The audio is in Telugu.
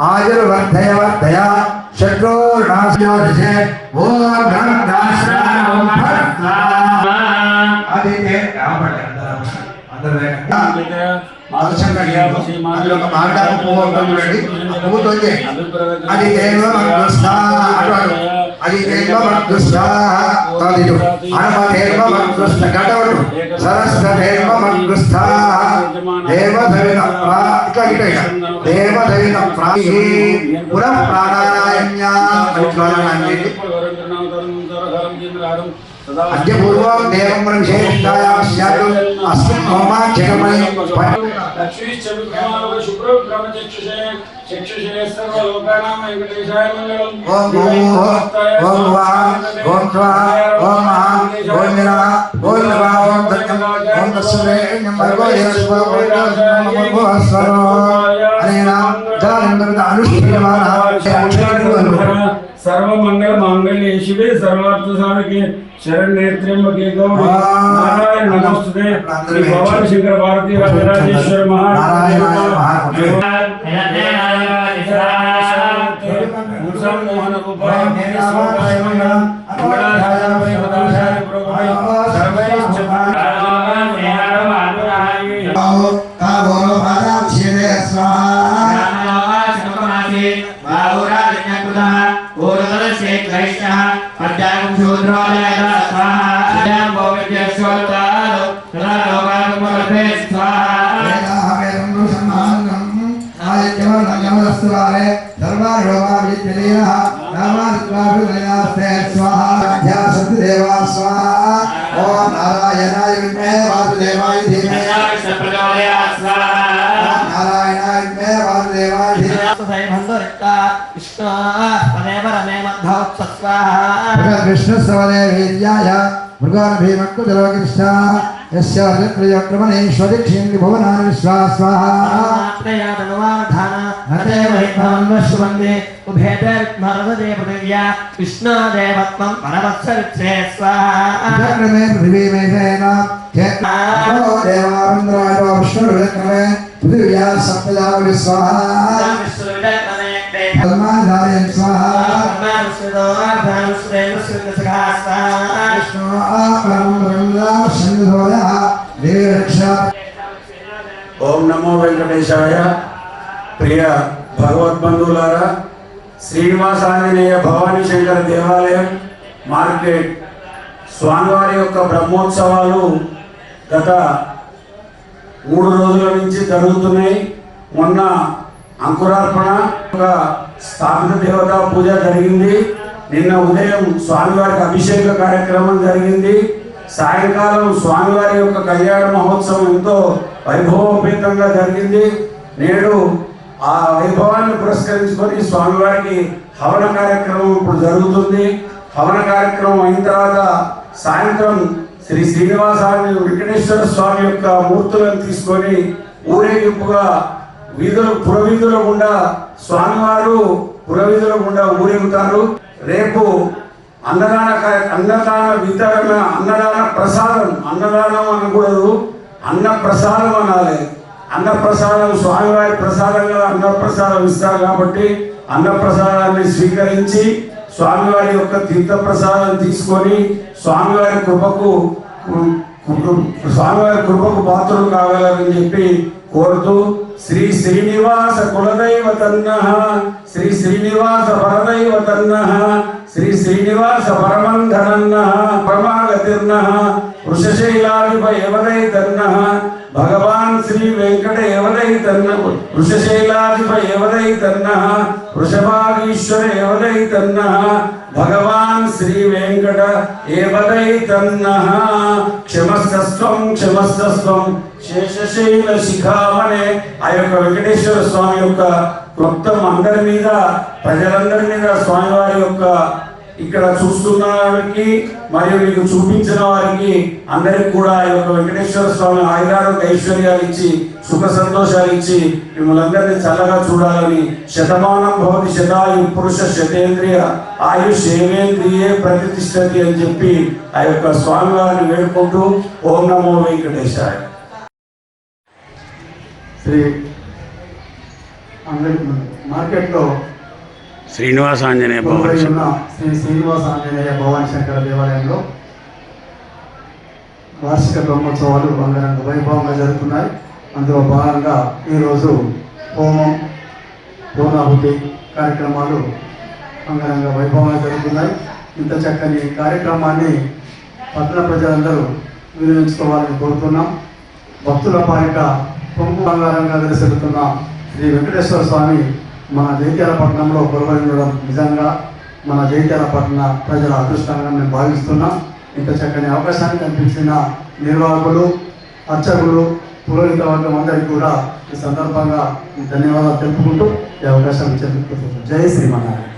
आयुर्वर्धय वर्धय शत्रुर्नाशयोधये ओम ब्रह्मदाश्रमं भक्त्वा आदिते अद्य पूर्वं देवं विशेषतायां स्यात् अस्मिन् होमाख्यकमणि लक्ष्मी चतुर्भुवनाः शुक्र ब्रह्मचक्षुषे चक्षुषे सर्वलोकानां वेंकटेशाय मंगलम् ओम ओम वां ओम त्वा ओम महां ओम निरा ओम नवा ओम धन्यं ओम तस्मै नमो यस्व नमो अस्वरो अनेन जलनिर्मित अनुष्ठीयमानः सर्व मंगल मांगल्ये शिवे सर्वार्थ साधके शरण्ये त्र्यंबके गौरी नारायण नमोस्तुते भगवान शंकर भारती राजराजेश्वर महाराज मोहन गोपाल स्वाय मंगलम मंगलाधाय सदाचार्य प्रभुभय सर्वैश्च भीमक्कुजलोकिष्ठाश्वरीक्षेन्द्र भुवनानि विश्वास्वाहा कृष्णदेवत्वं परवत्सरित्रे स्वाहा पृथिवी में पृथिव्या सप्तजा स्वाहा ओम नमो वेंकटेशाय। प्रिय भगवद्बंधुलारा श्रीनिवास आंजनेय भवानी शंकर देवालయం మార్కెట్ స్వామివారి యొక్క బ్రహ్మోత్సవాలు గత 3 రోజుల నుంచి జరుగుతున్నాయి। మొన్న అంకురార్పణ స్థాపిత దేవతా పూజ జరిగింది। నిన్న ఉదయం స్వామివారికి అభిషేక కార్యక్రమం జరిగింది। సాయంకాలం స్వామివారి యొక్క కళ్యాణ మహోత్సవం ఎంతో వైభవోపేతంగా జరిగింది। నేడు ఆ వైభవాన్ని పురస్కరించుకొని స్వామివారికి హవన కార్యక్రమం ఇప్పుడు జరుగుతుంది। హవన కార్యక్రమం అయిన తర్వాత సాయంత్రం శ్రీ శ్రీనివాసాన్ని వెంకటేశ్వర స్వామి యొక్క మూర్తులను తీసుకొని ఊరేగింపుగా పురవీధుల గుండా స్వామివారు పురవీధుల గుండా ఊరేగుతారు। రేపు అన్నదాన వితరణ అన్నదాన ప్రసాదం అన్నదానం అనకూడదు, అన్న ప్రసాదం అనాలి। అన్న ప్రసాదం స్వామివారి ప్రసాదంగా అన్న ప్రసాదం ఇస్తారు కాబట్టి అన్న ప్రసాదాన్ని స్వీకరించి స్వామివారి యొక్క తీర్థ ప్రసాదం తీసుకొని స్వామివారి కృపకు పాత్రలు కావాలని చెప్పి కోరుతూ శ్రీ శ్రీనివాస కులదైవతన్నః శ్రీ శ్రీనివాస పరదైవతన్నః శ్రీ శ్రీనివాస పరమంధనన్నః పరమాగతిర్నః వృషశైలాధిపయవదైతన్నః భగవాన్ శ్రీ వెంకట ఏవదైతన్నః వృషశైలాధిపయవదైతన్నః వృషభాగీశ్వర ఏవదైతన్నః భగవాన్ శ్రీ వెంకట ఏవదైతన్నః క్షమస్తస్వం శేషశైల శిఖామణే। ఆ యొక్క వెంకటేశ్వర స్వామి యొక్క మొత్తం అందరి మీద ప్రజలందరి మీద స్వామివారి యొక్క ఇక్కడ చూస్తున్న వారికి మరియు మీకు చూపించిన వారికి అందరికి కూడా ఈ యొక్క వెంకటేశ్వర స్వామి ఆయురారోగ్య ఐశ్వర్యాలు ఇచ్చి సుఖ సంతోషాలు ఇచ్చి మిమ్మల్ని అందరినీ చల్లగా చూడాలని శతమానం భవతి శతాయు పురుష శతేంద్రియ ఆయుష్ ఏవేంద్రియే ప్రతిష్టతి అని చెప్పి ఆ యొక్క స్వామివారిని వేడుకుంటూ ఓం నమో వెంకటేశాయ। శ్రీ మార్కెట్లో శ్రీనివాస ఆంజనేయ కొలువై భవన్ ఉన్న శ్రీ శ్రీనివాస ఆంజనేయ భవానీ శంకర దేవాలయంలో వార్షిక బ్రహ్మోత్సవాలు అంగరంగ వైభవంగా జరుగుతున్నాయి. అందులో భాగంగా ఈరోజు హోమం, పూర్ణాహుతి కార్యక్రమాలు అంగరంగ వైభవంగా జరుగుతున్నాయి. ఇంత చక్కని కార్యక్రమాన్ని పట్టణ ప్రజలందరూ వినియోగించుకోవాలని కోరుతున్నాం. భక్తుల పాలిట పొంగు బంగారంగా వెలుసెలుతున్న శ్రీ వెంకటేశ్వర స్వామి మన జైత్యాల పట్టణంలో కొలువై ఉండడం నిజంగా మన జైత్యాల పట్టణ ప్రజల అదృష్టంగా మేము భావిస్తున్నాం. ఇంత చక్కని అవకాశాన్ని కల్పించిన నిర్వాహకులు, అర్చకులు, పురోహిత వర్గం అందరికీ కూడా ఈ సందర్భంగా ధన్యవాదాలు తెలుపుకుంటూ ఈ అవకాశం ఇచ్చేందుకు జై శ్రీమన్నారాయణ.